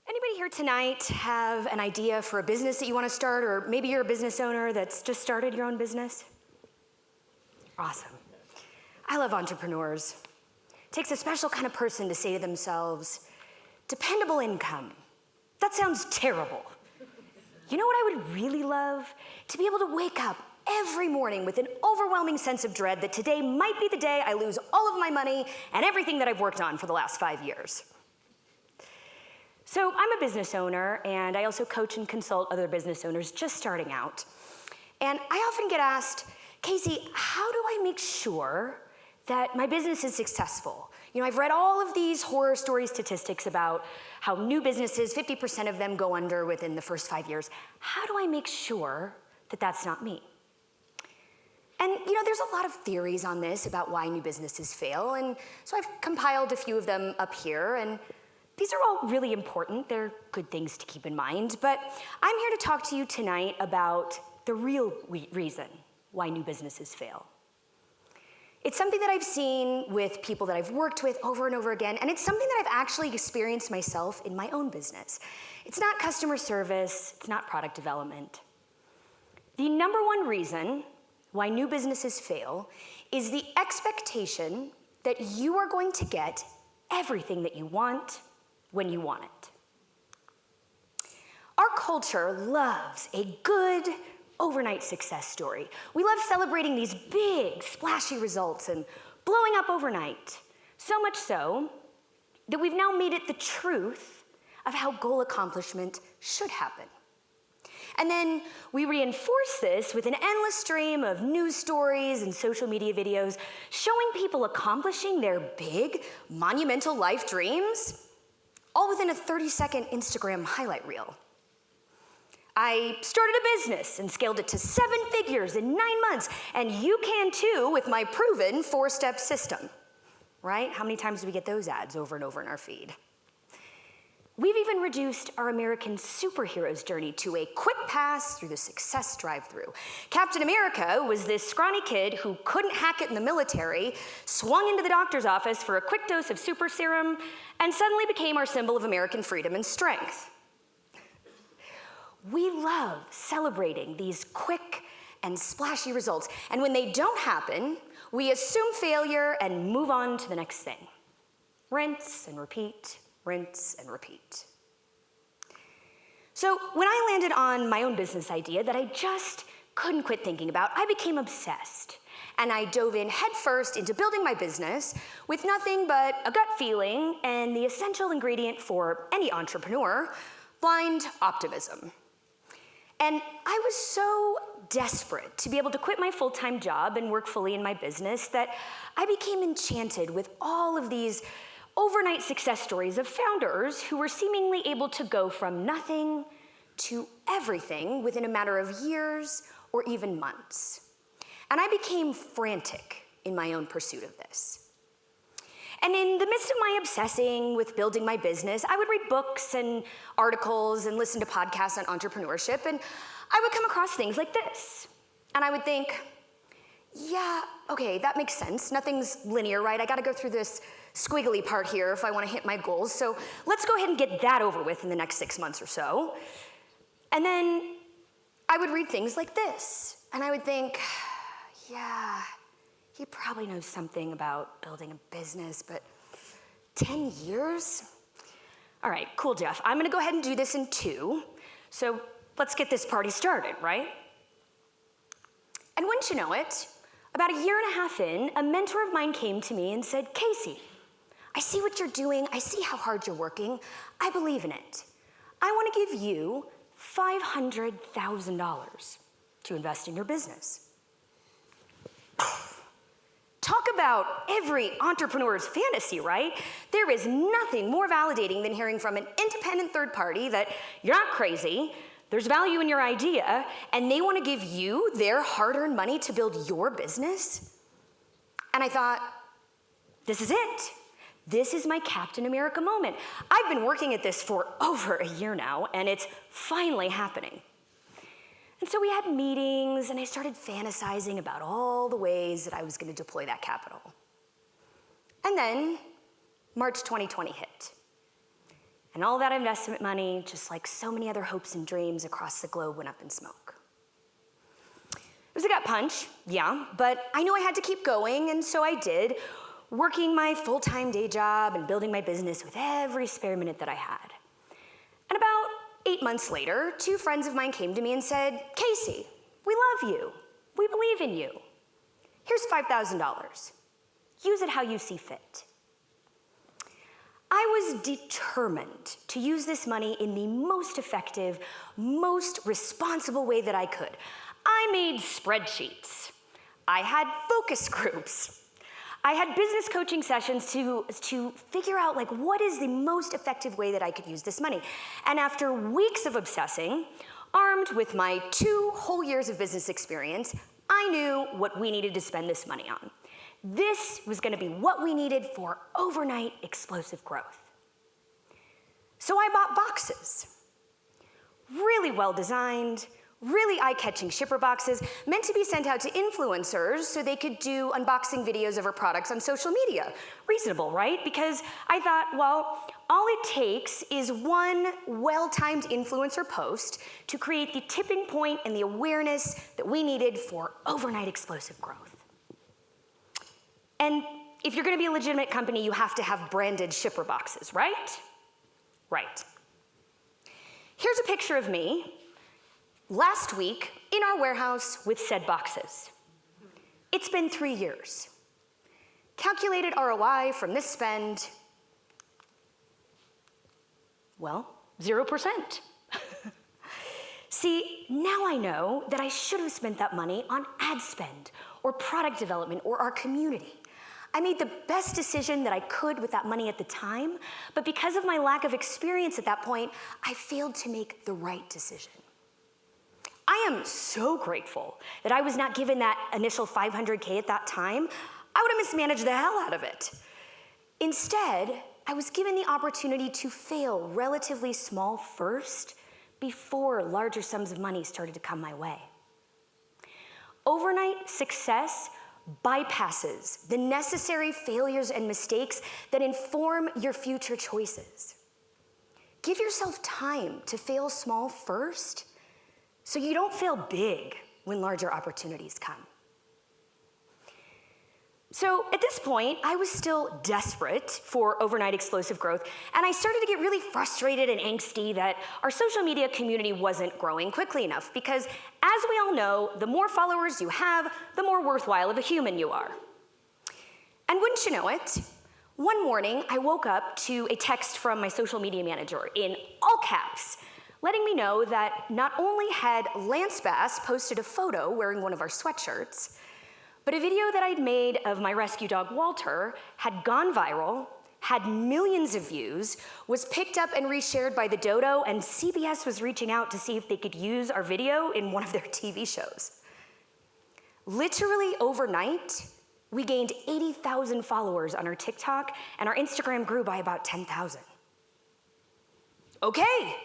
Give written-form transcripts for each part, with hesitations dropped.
Anybody here tonight have an idea for a business that you want to start, or maybe you're a business owner that's just started your own business? Awesome. I love entrepreneurs. It takes a special kind of person to say to themselves, dependable income. That sounds terrible. You know what I would really love? To be able to wake up every morning with an overwhelming sense of dread that today might be the day I lose all of my money and everything that I've worked on for the last 5 years. So I'm a business owner, and I also coach and consult other business owners just starting out. And I often get asked, Casey, how do I make sure that my business is successful? You know, I've read all of these horror story statistics about how new businesses, 50% of them go under within the first 5 years. How do I make sure that that's not me? And you know, there's a lot of theories on this about why new businesses fail, and so I've compiled a few of them up here, and these are all really important. They're good things to keep in mind, but I'm here to talk to you tonight about the real reason why new businesses fail. It's something that I've seen with people that I've worked with over and over again, and it's something that I've actually experienced myself in my own business. It's not customer service, it's not product development. The number one reason why new businesses fail is the expectation that you are going to get everything that you want when you want it. Our culture loves a good overnight success story. We love celebrating these big, splashy results and blowing up overnight. So much so that we've now made it the truth of how goal accomplishment should happen. And then we reinforce this with an endless stream of news stories and social media videos showing people accomplishing their big, monumental life dreams, all within a 30-second Instagram highlight reel. I started a business and scaled it to 7 figures in 9 months, and you can too with my proven 4-step system, right? How many times do we get those ads over and over in our feed? We've even reduced our American superhero's journey to a quick pass through the success drive-through. Captain America was this scrawny kid who couldn't hack it in the military, swung into the doctor's office for a quick dose of super serum, and suddenly became our symbol of American freedom and strength. We love celebrating these quick and splashy results, and when they don't happen, we assume failure and move on to the next thing. Rinse and repeat. Rinse and repeat. So when I landed on my own business idea that I just couldn't quit thinking about, I became obsessed. And I dove in headfirst into building my business with nothing but a gut feeling and the essential ingredient for any entrepreneur, blind optimism. And I was so desperate to be able to quit my full-time job and work fully in my business that I became enchanted with all of these overnight success stories of founders who were seemingly able to go from nothing to everything within a matter of years or even months. And I became frantic in my own pursuit of this. And in the midst of my obsessing with building my business, I would read books and articles and listen to podcasts on entrepreneurship, and I would come across things like this. And I would think, yeah, okay, that makes sense. Nothing's linear, right? I gotta go through this squiggly part here if I want to hit my goals. So let's go ahead and get that over with in the next 6 months or so. And then I would read things like this, and I would think, yeah, he probably knows something about building a business, but 10 years? All right, cool, Jeff. I'm gonna go ahead and do this in 2. So let's get this party started, right? And wouldn't you know it, about 1.5 years in, a mentor of mine came to me and said, Casey, I see what you're doing. I see how hard you're working. I believe in it. I want to give you $500,000 to invest in your business. Talk about every entrepreneur's fantasy, right? There is nothing more validating than hearing from an independent third party that you're not crazy, there's value in your idea, and they want to give you their hard-earned money to build your business. And I thought, this is it. This is my Captain America moment. I've been working at this for over 1 year now, and it's finally happening. And so we had meetings, and I started fantasizing about all the ways that I was going to deploy that capital. And then March 2020 hit. And all that investment money, just like so many other hopes and dreams across the globe, went up in smoke. It was a gut punch, yeah, but I knew I had to keep going, and so I did, working my full-time day job and building my business with every spare minute that I had. And about 8 months later, 2 friends of mine came to me and said, "Casey, we love you. We believe in you. Here's $5,000. Use it how you see fit." I was determined to use this money in the most effective, most responsible way that I could. I made spreadsheets. I had focus groups. I had business coaching sessions to figure out what is the most effective way that I could use this money. And after weeks of obsessing, armed with my 2 whole years of business experience, I knew what we needed to spend this money on. This was going to be what we needed for overnight explosive growth. So I bought boxes. Really well designed, really eye-catching shipper boxes meant to be sent out to influencers so they could do unboxing videos of our products on social media. Reasonable, right? Because I thought, well, all it takes is one well-timed influencer post to create the tipping point and the awareness that we needed for overnight explosive growth. And if you're going to be a legitimate company, you have to have branded shipper boxes, right? Right. Here's a picture of me last week in our warehouse with said boxes. It's been 3 years. Calculated ROI from this spend, well, 0%. See, now I know that I should have spent that money on ad spend or product development or our community. I made the best decision that I could with that money at the time, but because of my lack of experience at that point, I failed to make the right decision. I am so grateful that I was not given that initial $500K at that time. I would have mismanaged the hell out of it. Instead, I was given the opportunity to fail relatively small first before larger sums of money started to come my way. Overnight success bypasses the necessary failures and mistakes that inform your future choices. Give yourself time to fail small first so you don't fail big when larger opportunities come. So at this point, I was still desperate for overnight explosive growth, and I started to get really frustrated and angsty that our social media community wasn't growing quickly enough, because as we all know, the more followers you have, the more worthwhile of a human you are. And wouldn't you know it, one morning I woke up to a text from my social media manager in all caps, letting me know that not only had Lance Bass posted a photo wearing one of our sweatshirts, but a video that I'd made of my rescue dog, Walter, had gone viral, had millions of views, was picked up and reshared by the Dodo, and CBS was reaching out to see if they could use our video in one of their TV shows. Literally overnight, we gained 80,000 followers on our TikTok, and our Instagram grew by about 10,000. Okay.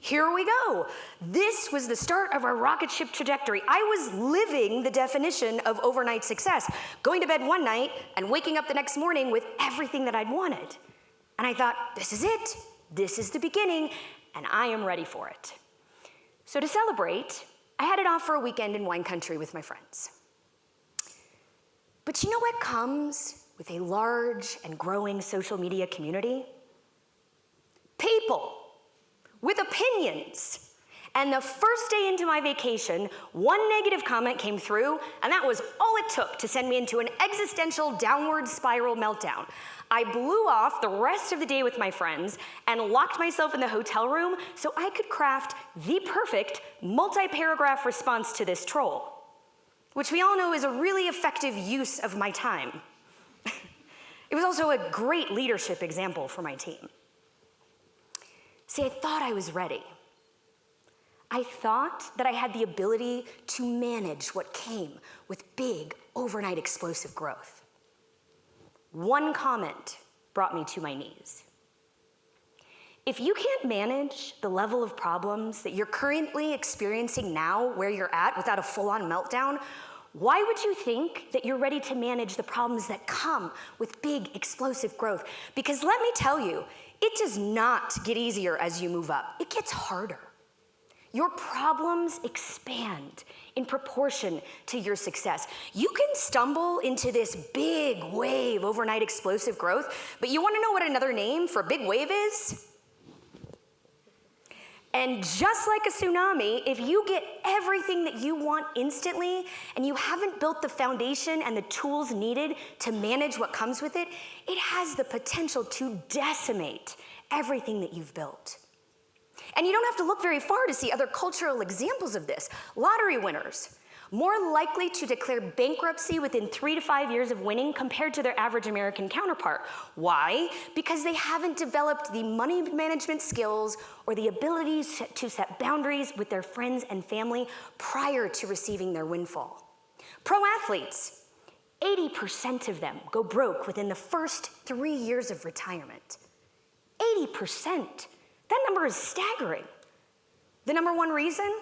Here we go. This was the start of our rocket ship trajectory. I was living the definition of overnight success, going to bed one night and waking up the next morning with everything that I'd wanted. And I thought, this is it. This is the beginning, and I am ready for it. So to celebrate, I headed off for a weekend in wine country with my friends. But you know what comes with a large and growing social media community? People with opinions. And the first day into my vacation, one negative comment came through, and that was all it took to send me into an existential downward spiral meltdown. I blew off the rest of the day with my friends and locked myself in the hotel room so I could craft the perfect multi-paragraph response to this troll, which we all know is a really effective use of my time. It was also a great leadership example for my team. See, I thought I was ready. I thought that I had the ability to manage what came with big, overnight explosive growth. One comment brought me to my knees. If you can't manage the level of problems that you're currently experiencing now where you're at without a full-on meltdown, why would you think that you're ready to manage the problems that come with big, explosive growth? Because let me tell you, It does not get easier as you move up. It gets harder. Your problems expand in proportion to your success. You can stumble into this big wave, overnight explosive growth, but you want to know what another name for a big wave is? And just like a tsunami, if you get everything that you want instantly and you haven't built the foundation and the tools needed to manage what comes with it, it has the potential to decimate everything that you've built. And you don't have to look very far to see other cultural examples of this. Lottery winners, more likely to declare bankruptcy within 3 to 5 years of winning compared to their average American counterpart. Why? Because they haven't developed the money management skills or the ability to set boundaries with their friends and family prior to receiving their windfall. Pro athletes, 80% of them go broke within the first 3 years of retirement. 80%. That number is staggering. The number one reason?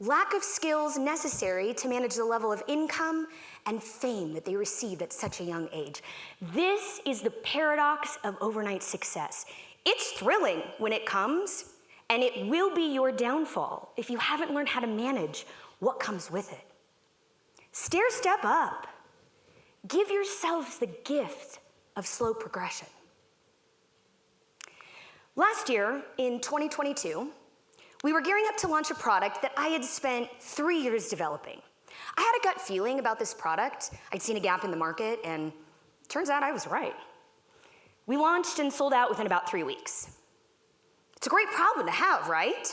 Lack of skills necessary to manage the level of income and fame that they received at such a young age. This is the paradox of overnight success. It's thrilling when it comes, and it will be your downfall if you haven't learned how to manage what comes with it. Stair step up. Give yourselves the gift of slow progression. Last year, in 2022, we were gearing up to launch a product that I had spent 3 years developing. I had a gut feeling about this product. I'd seen a gap in the market, and turns out I was right. We launched and sold out within about 3 weeks. It's a great problem to have, right?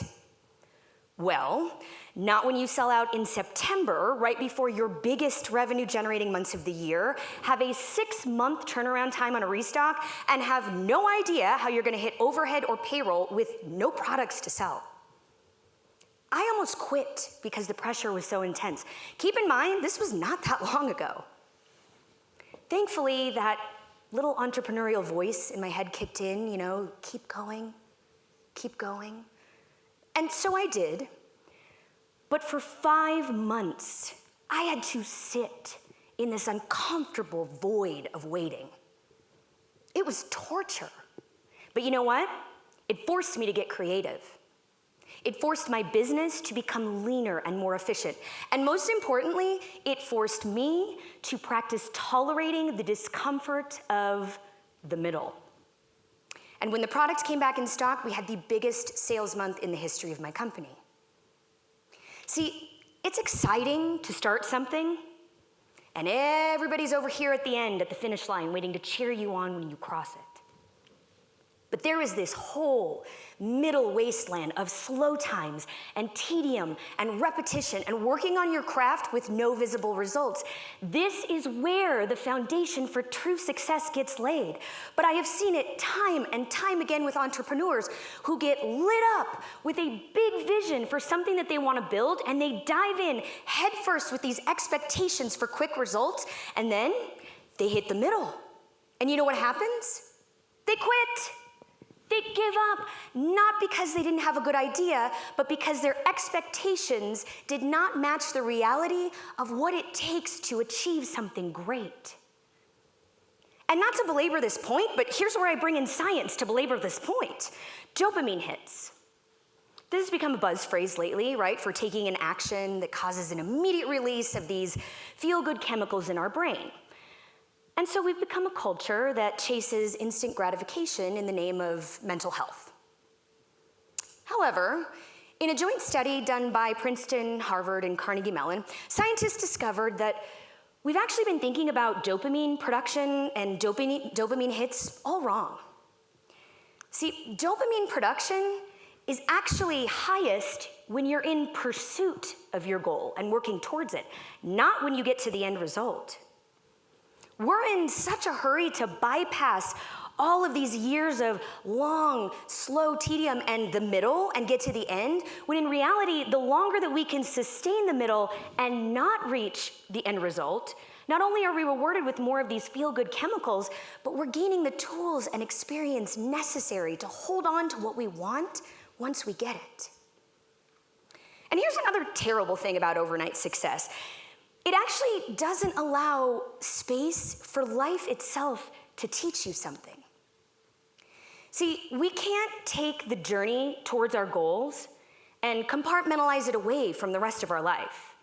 Well, not when you sell out in September, right before your biggest revenue-generating months of the year, have a 6-month turnaround time on a restock, and have no idea how you're gonna hit overhead or payroll with no products to sell. I almost quit because the pressure was so intense. Keep in mind, this was not that long ago. Thankfully, that little entrepreneurial voice in my head kicked in, keep going, keep going. And so I did, but for 5 months, I had to sit in this uncomfortable void of waiting. It was torture. But you know what? It forced me to get creative. It forced my business to become leaner and more efficient. And most importantly, it forced me to practice tolerating the discomfort of the middle. And when the product came back in stock, we had the biggest sales month in the history of my company. See, it's exciting to start something, and everybody's over here at the end, at the finish line, waiting to cheer you on when you cross it. But there is this whole middle wasteland of slow times and tedium and repetition and working on your craft with no visible results. This is where the foundation for true success gets laid. But I have seen it time and time again with entrepreneurs who get lit up with a big vision for something that they want to build, and they dive in headfirst with these expectations for quick results, and then they hit the middle. And you know what happens? They quit. They give up, not because they didn't have a good idea, but because their expectations did not match the reality of what it takes to achieve something great. And not to belabor this point, but here's where I bring in science to belabor this point. Dopamine hits. This has become a buzz phrase lately, right, for taking an action that causes an immediate release of these feel-good chemicals in our brain. And so we've become a culture that chases instant gratification in the name of mental health. However, in a joint study done by Princeton, Harvard, and Carnegie Mellon, scientists discovered that we've actually been thinking about dopamine production and dopamine hits all wrong. See, dopamine production is actually highest when you're in pursuit of your goal and working towards it, not when you get to the end result. We're in such a hurry to bypass all of these years of long, slow tedium and the middle and get to the end, when in reality, the longer that we can sustain the middle and not reach the end result, not only are we rewarded with more of these feel-good chemicals, but we're gaining the tools and experience necessary to hold on to what we want once we get it. And here's another terrible thing about overnight success. It actually doesn't allow space for life itself to teach you something. See, See, we can't take the journey towards our goals and compartmentalize it away from the rest of our life.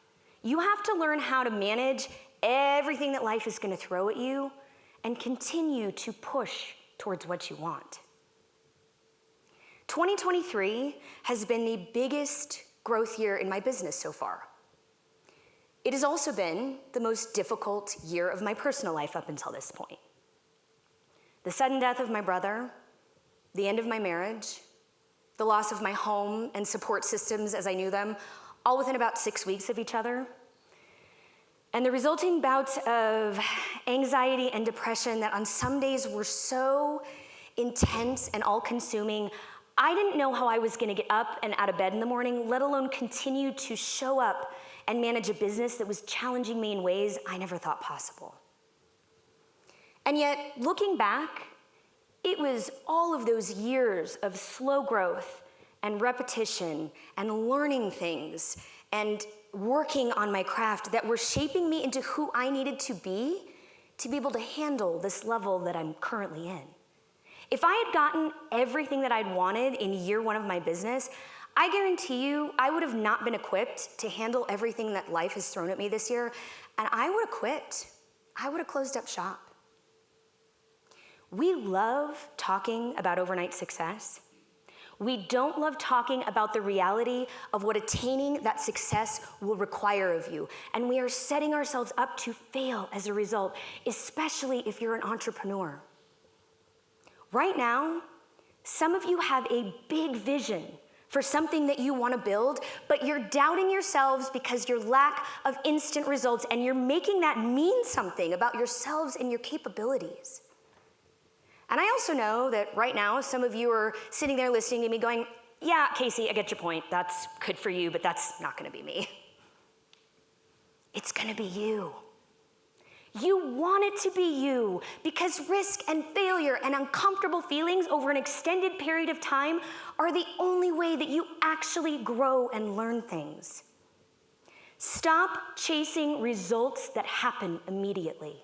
You have to learn how to manage everything that life is going to throw at you and continue to push towards what you want. 2023 has been the biggest growth year in my business so far. It has also been the most difficult year of my personal life up until this point. The sudden death of my brother, the end of my marriage, the loss of my home and support systems as I knew them, all within about 6 weeks of each other, and the resulting bouts of anxiety and depression that on some days were so intense and all-consuming, I didn't know how I was going to get up and out of bed in the morning, let alone continue to show up and manage a business that was challenging me in ways I never thought possible. And yet, looking back, it was all of those years of slow growth and repetition and learning things and working on my craft that were shaping me into who I needed to be able to handle this level that I'm currently in. If I had gotten everything that I'd wanted in year one of my business, I guarantee you I would have not been equipped to handle everything that life has thrown at me this year, and I would have quit. I would have closed up shop. We love talking about overnight success. We don't love talking about the reality of what attaining that success will require of you. And we are setting ourselves up to fail as a result, especially if you're an entrepreneur. Right now, some of you have a big vision for something that you want to build, but you're doubting yourselves because your lack of instant results, and you're making that mean something about yourselves and your capabilities. And I also know that right now, some of you are sitting there listening to me going, yeah, Casey, I get your point. That's good for you, but that's not going to be me. It's going to be you. You want it to be you because risk and failure and uncomfortable feelings over an extended period of time are the only way that you actually grow and learn things. Stop chasing results that happen immediately.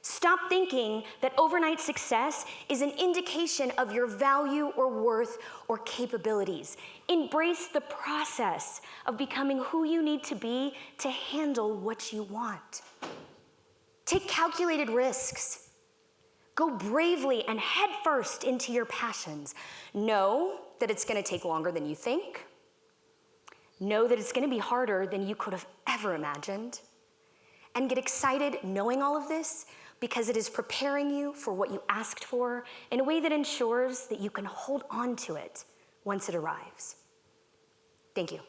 Stop thinking that overnight success is an indication of your value or worth or capabilities. Embrace the process of becoming who you need to be to handle what you want. Take calculated risks. Go bravely and head first into your passions. Know that it's going to take longer than you think. Know that it's going to be harder than you could have ever imagined. And get excited knowing all of this because it is preparing you for what you asked for in a way that ensures that you can hold on to it once it arrives. Thank you.